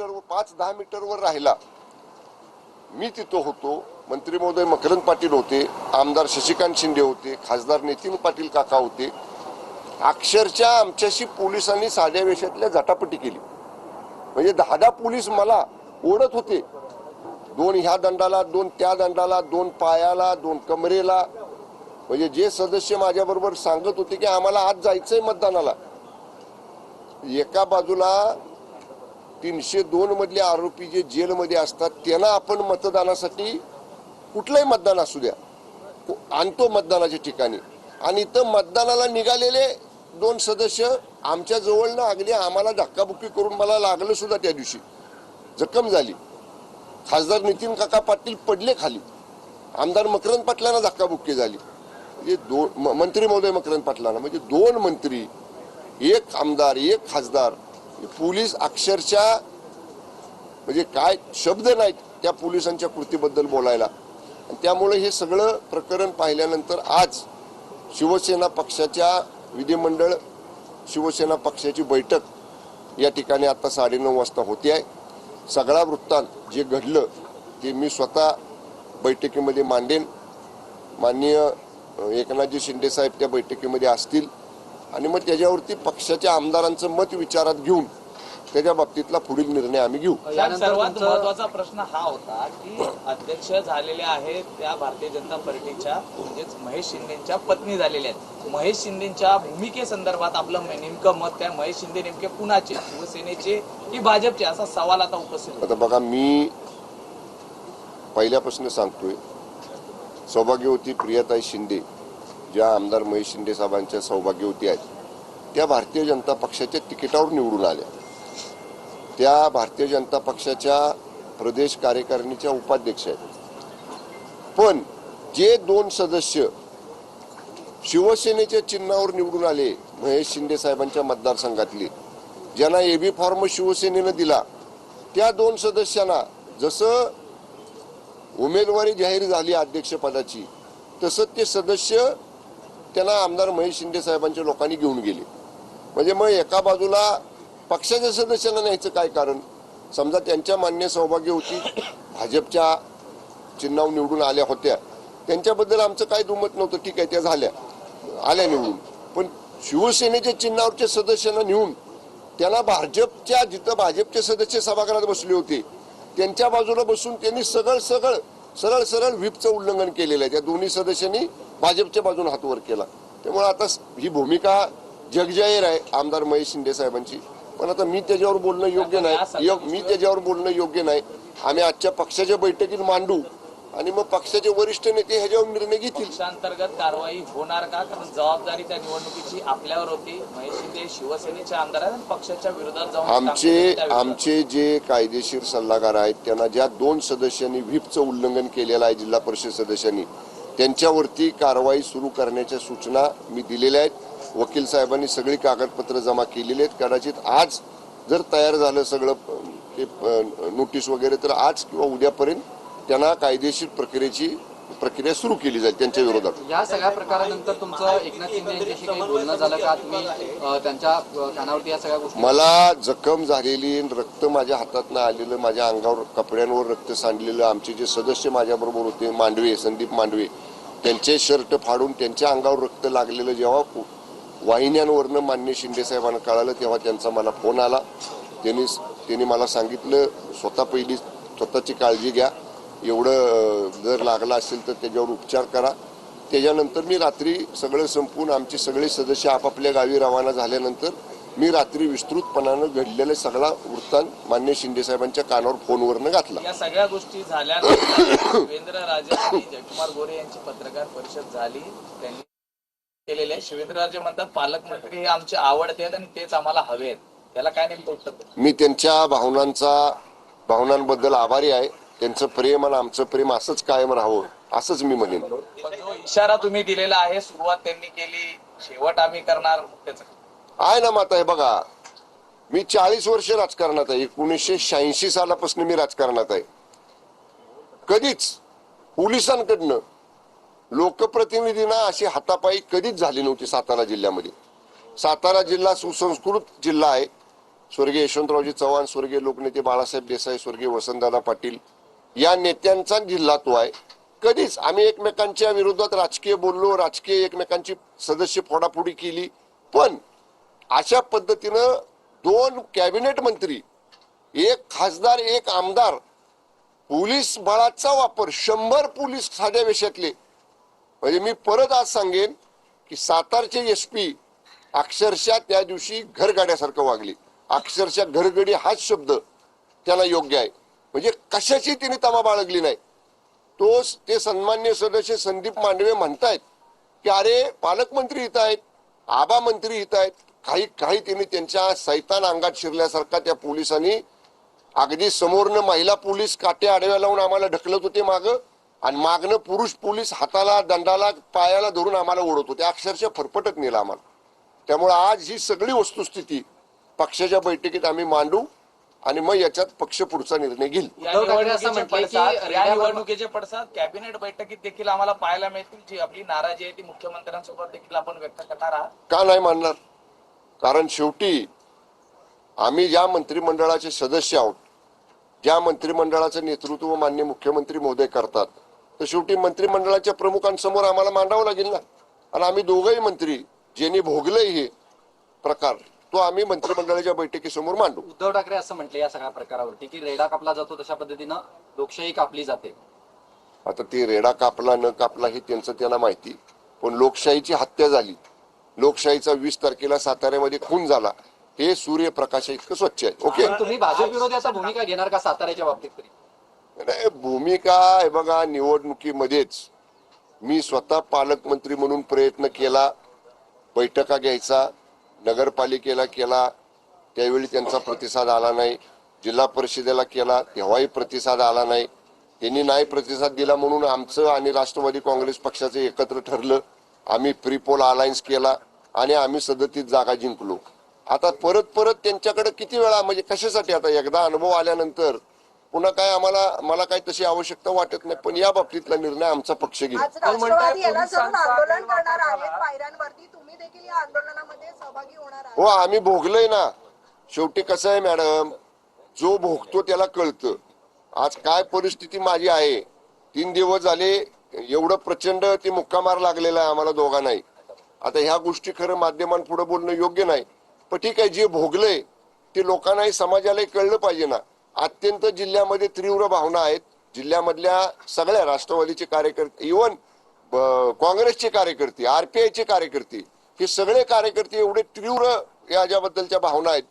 Metre 5-10 मीटरवर राहिला. मी तिथं होतो, मंत्री महोदय मकरंद पाटील होते, आमदार शशिकांत शिंदे होते, खासदार नितीन पाटील काका होते. अक्षरशः आमच्याशी पोलिसांनी साध्या वेशातल्या झटापटी केली. म्हणजे 10 पोलीस मला ओढत होते, 2 ह्या दंडाला, 2 त्या दंडाला, 2 पायाला, 2 कमरेला. म्हणजे जे सदस्य माझ्या बरोबर सांगत होते की आम्हाला आज जायचंय मतदानाला, एका बाजूला 302 मधले आरोपी जे जेलमध्ये असतात त्यांना आपण मतदानासाठी कुठलंही मतदान असू द्या आणतो मतदानाच्या ठिकाणी, आणि इथं मतदानाला निघालेले 2 सदस्य आमच्या जवळनं आगले, आम्हाला धक्काबुक्की करून मला लागलं सुद्धा. त्या दिवशी जखम झाली. खासदार नितीन काका पाटील पडले खाली, आमदार मकरंद पाटलांना धक्काबुक्की झाली. म्हणजे मंत्री महोदय मकरंद पाटलांना, म्हणजे 2 मंत्री, 1 आमदार, 1 खासदार. पोलीस अक्षरशः म्हणजे काय शब्द नाहीत त्या पोलिसांच्या कृतीबद्दल बोलायला. त्यामुळे हे सगळं प्रकरण पाहिल्यानंतर आज शिवसेना पक्षाच्या विधिमंडळ शिवसेना पक्षाची बैठक या ठिकाणी आता 9:30 वाजता होते आहे. सगळा वृत्तांत जे घडलं ते मी स्वतः बैठकीमध्ये मांडेन. माननीय एकनाथजी शिंदे साहेब त्या बैठकीमध्ये असतील आणि मग त्याच्यावरती पक्षाच्या आमदारांचं मत विचारात घेऊन त्याच्या बाबतीतला पुढील निर्णय आम्ही घेऊ. सर्वात महत्वाचा प्रश्न हा होता की अध्यक्ष झालेले आहेत त्या भारतीय जनता पार्टीच्या म्हणजेच महेश शिंदेच्या पत्नी झालेल्या आहेत. महेश शिंदेच्या भूमिकेसंदर्भात आपलं नेमकं मत काय? महेश शिंदे नेमके कुणाचे, शिवसेनेचे की भाजपचे, असा सवाल आता उपस्थित होता. आता बघा, मी पहिल्यापासून सांगतोय, सौभाग्यवती प्रियाताई शिंदे ज्या आमदार महेश शिंदे साहेबांच्या सौभाग्यवती आहेत, त्या भारतीय जनता पक्षाच्या तिकिटावर निवडून आल्या. त्या भारतीय जनता पक्षाच्या प्रदेश कार्यकारिणीच्या उपाध्यक्ष आहेत. पण जे 2 सदस्य शिवसेनेच्या चिन्हावर निवडून आले, महेश शिंदे साहेबांच्या मतदारसंघातले, ज्यांना एबी फॉर्म शिवसेनेनं दिला, त्या 2 सदस्यांना जसं उमेदवारी जाहीर झाली अध्यक्षपदाची, तसं ते सदस्य त्यांना आमदार महेश शिंदे साहेबांच्या लोकांनी घेऊन गेले. म्हणजे मग एका बाजूला पक्षाच्या सदस्यांना न्यायचं काय कारण? समजा त्यांच्या मान्य सौभाग्यवती भाजपच्या चिन्हावर निवडून आल्या होत्या, त्यांच्याबद्दल आमचं काय दुमत नव्हतं, ठीक आहे, त्या आल्या निवडून. पण शिवसेनेच्या चिन्हावरच्या सदस्यांना नेऊन त्यांना भाजपच्या, जिथं भाजपचे सदस्य सभागृहात बसले होते त्यांच्या बाजूला बसून त्यांनी सरळ व्हीपचं उल्लंघन केलेलं आहे. त्या दोन्ही सदस्यांनी भाजपच्या बाजूने हात वर केला. त्यामुळे आता ही भूमिका जगजाहीर आहे आमदार महेश शिंदे साहेबांची. पण आता मी त्याच्यावर बोलणं योग्य नाही. आम्ही आजच्या पक्षाच्या बैठकीत मांडू आणि मग पक्षाचे वरिष्ठ नेते ह्याच्यावर निर्णय घेतील. पक्षांतर्गत कारवाई होणार का? कारण जबाबदारी त्या निवडणुकीची आपल्यावर होती. महेश शिंदे शिवसेनेचे आमदार आहेत आणि पक्षाच्या विरोधात जाऊन आमचे जे कायदेशीर सल्लागार आहेत त्यांना ज्या 2 सदस्यांनी व्हीपचं उल्लंघन केलेलं आहे जिल्हा परिषद सदस्यांनी, त्यांच्यावरती कारवाई सुरू करण्याच्या सूचना मी दिलेल्या आहेत. वकील साहेबांनी सगळी कागदपत्र जमा केलेली आहेत. कदाचित आज जर तयार झालं सगळं नोटीस वगैरे, तर आज किंवा उद्यापर्यंत त्यांना कायदेशीर प्रक्रिया सुरू केली जाईल त्यांच्या विरोधात. या सगळ्या प्रकारानंतर तुमचं एकनाथ शिंदे यांच्याशी काही बोलणं झालं का? तुम्ही त्यांच्या कानावरती या सगळ्या गोष्टी, मला जखम झालेली, रक्त माझ्या हातातनं आलेलं, माझ्या अंगावर कपड्यांवर रक्त सांडलेलं, आमचे जे सदस्य माझ्याबरोबर होते, मांडवे, संदीप मांडवे, त्यांचे शर्ट फाडून त्यांच्या अंगावर रक्त लागलेलं जेव्हा वाहिन्यांवरनं मान्य शिंदे साहेबांना कळालं तेव्हा त्यांचा मला फोन आला. त्यांनी मला सांगितलं, स्वतःची काळजी घ्या, एवढं जर लागलं असेल तर त्याच्यावर उपचार करा. त्याच्यानंतर मी रात्री सगळं संपून आमचे सगळे सदस्य आपापल्या गावी रवाना झाल्यानंतर मी रात्री विस्तृतपणानं घडलेला सगळा वृत्तांत मान्य शिंदे साहेबांच्या कानावर फोनवरनं घातला. या सगळ्या गोष्टी झाल्यानंतर शिवेंद्रराजे आणि जयकुमार गोरे यांची पत्रकार परिषद झाली. त्यांनी केलेले आहे. शिवेंद्रराजे म्हणतात पालकमंत्री हे आमचे आवडते आहेत आणि तेच आम्हाला हवे आहेत. त्याला काय नेमकं उत्तर? मी त्यांच्या भावनांबद्दल आभारी आहे. त्यांचं प्रेम आणि आमचं प्रेम असंच कायम राहावं असंच मी म्हणेन. पण जो इशारा तुम्ही दिलेला आहे, सुरुवात त्यांनी केली, शेवट आम्ही करणार, त्याचं आहे ना माता. हे बघा, मी 40 वर्ष राजकारणात आहे. 1986 सालापासून मी राजकारणात आहे. कधीच पोलिसांकडनं लोकप्रतिनिधींना अशी हातापायी कधीच झाली नव्हती सातारा जिल्ह्यामध्ये. सातारा जिल्हा सुसंस्कृत जिल्हा आहे. स्वर्गीय यशवंतरावजी चव्हाण, स्वर्गीय लोकनेते बाळासाहेब देसाई, स्वर्गीय वसंतदादा पाटील या नेत्यांचा जिल्हा तो आहे. कधीच आम्ही एकमेकांच्या विरोधात राजकीय बोललो, राजकीय एकमेकांची सदस्य फोडाफोडी केली, पण अशा पद्धतीनं 2 कॅबिनेट मंत्री, 1 खासदार, 1 आमदार, पोलीस बळाचा वापर, 100 पोलीस साध्या वेशातले. म्हणजे मी परत आज सांगेन की सातारचे एसपी अक्षरशः त्या दिवशी घरगाड्यासारखं वागले. अक्षरशः घरगडी हाच शब्द त्याला योग्य आहे. म्हणजे कशाची तिने तमा बाळगली नाही. ते सन्मान्य सदस्य संदीप मांडवे म्हणतायत की अरे पालकमंत्री इथं आहेत, आबा मंत्री इथं आहेत. काही त्यांनी त्यांच्या सैतान अंगात शिरल्यासारखा त्या पोलिसांनी अगदी समोरनं महिला पोलीस काट्या आडव्या लावून आम्हाला ढकलत होते मागं, आणि मागणं पुरुष पोलीस हाताला, दंडाला, पायाला धरून आम्हाला ओढत होते. अक्षरशः फरफटत नेला आम्हाला. त्यामुळे आज ही सगळी वस्तुस्थिती पक्षाच्या बैठकीत आम्ही मांडू आणि मग याच्यात पक्ष पुढचा निर्णय घेईल. या निवडणुकीचे पडसाद कॅबिनेट बैठकीत देखील आम्हाला पाहायला मिळतील. जी आपली नाराजी आहे ती मुख्यमंत्र्यांसोबत देखील आपण व्यक्त करणार आहात. का नाही मानणार? कारण शेवटी आम्ही ज्या मंत्रिमंडळाचे सदस्य आहोत, ज्या मंत्रिमंडळाचं नेतृत्व माननीय मुख्यमंत्री महोदय करतात, तर शेवटी मंत्रिमंडळाच्या प्रमुखांसमोर आम्हाला मांडावं लागेल ना. आणि आम्ही दोघंही मंत्री ज्यांनी भोगलंय हे प्रकार, तो आम्ही मंत्रिमंडळाच्या बैठकीसमोर मांडू. उद्धव ठाकरे असं म्हटले या सगळ्या प्रकारावरती की रेडा कापला जातो तशा पद्धतीनं लोकशाही कापली जाते. आता ते रेडा कापला न कापला हे त्यांचं त्यांना माहिती, पण लोकशाहीची हत्या झाली, लोकशाहीचा 20 तारखेला साताऱ्यामध्ये खून झाला, हे सूर्यप्रकाश इतकं स्वच्छ आहे. ओके, तुम्ही भाजप विरोधी आता भूमिका घेणार का साताऱ्याच्या बाबतीत तरी? नाही, भूमिका हे बघा, निवडणुकीमध्येच मी स्वतः पालकमंत्री म्हणून प्रयत्न केला, बैठका घ्यायचा, नगरपालिकेला केला, त्यावेळी त्यांचा प्रतिसाद आला नाही. जिल्हा परिषदेला केला, तेव्हाही प्रतिसाद आला नाही. त्यांनी नाही प्रतिसाद दिला म्हणून आमचं आणि राष्ट्रवादी काँग्रेस पक्षाचं एकत्र ठरलं. आम्ही फ्री पोल अलायन्स केला आणि आम्ही 37 जागा जिंकलो. आता परत त्यांच्याकडे किती वेळा, म्हणजे कशासाठी? आता एकदा अनुभव आल्यानंतर पुन्हा काय मला काय तशी आवश्यकता वाटत नाही. पण या बाबतीतला निर्णय आमचा पक्ष घेईल. राष्ट्रवादी याला धरून आंदोलन करणार आहेत पायऱ्यांवरती, तुम्ही देखील या आंदोलनामध्ये सहभागी होणार आहात? हो, आम्ही भोगलोय ना. शेवटी कसं आहे मॅडम, जो भोगतो त्याला कळतं. आज काय परिस्थिती माझी आहे, 3 दिवस झाले एवढं प्रचंड ते मुक्कामार लागलेला आहे आम्हाला दोघांनाही. आता ह्या गोष्टी खरं माध्यमांपुढे बोलणं योग्य नाही, पण ठीक आहे, जे भोगलंय ते लोकांनाही समाजालाही कळलं पाहिजे ना. अत्यंत जिल्ह्यामध्ये तीव्र भावना आहेत. जिल्ह्यामधल्या सगळ्या राष्ट्रवादीचे कार्यकर्ते, इव्हन काँग्रेसचे कार्यकर्ते, RPIचे कार्यकर्ते, हे सगळे कार्यकर्ते एवढे तीव्र याच्याबद्दलच्या भावना आहेत.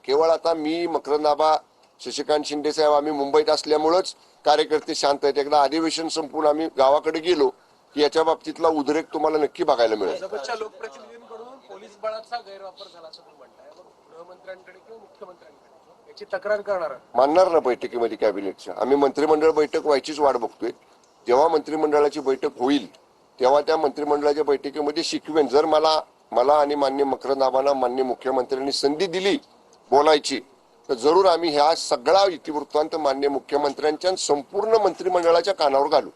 केवळ आता मी, मकरंदाबा, शशिकांत शिंदे साहेब आम्ही मुंबईत असल्यामुळेच कार्यकर्ते शांत आहेत. एकदा अधिवेशन संपून आम्ही गावाकडे गेलो की याच्या बाबतीतला उद्रेक तुम्हाला नक्की बघायला मिळेल. लोकप्रतिनिधींकडून पोलीस बळाचा गैरवापर झाला असं तुम्ही म्हणताय, गृहमंत्र्यांकडे किंवा मुख्यमंत्र्यांकडे याची तक्रार करणार? मानणार ना बैठकीमध्ये कॅबिनेटच्या. आम्ही मंत्रिमंडळ बैठक व्हायचीच वाट बघतोय. जेव्हा मंत्रिमंडळाची बैठक होईल तेव्हा त्या मंत्रिमंडळाच्या बैठकीमध्ये शिकवेन. जर मला आणि माननीय मकरंदाबांना माननीय मुख्यमंत्र्यांनी संधी दिली बोलायची, तर जरूर आम्ही ह्या सगळा इतिवृत्तांत माननीय मुख्यमंत्र्यांच्या संपूर्ण मंत्रिमंडळाच्या कानावर घालू.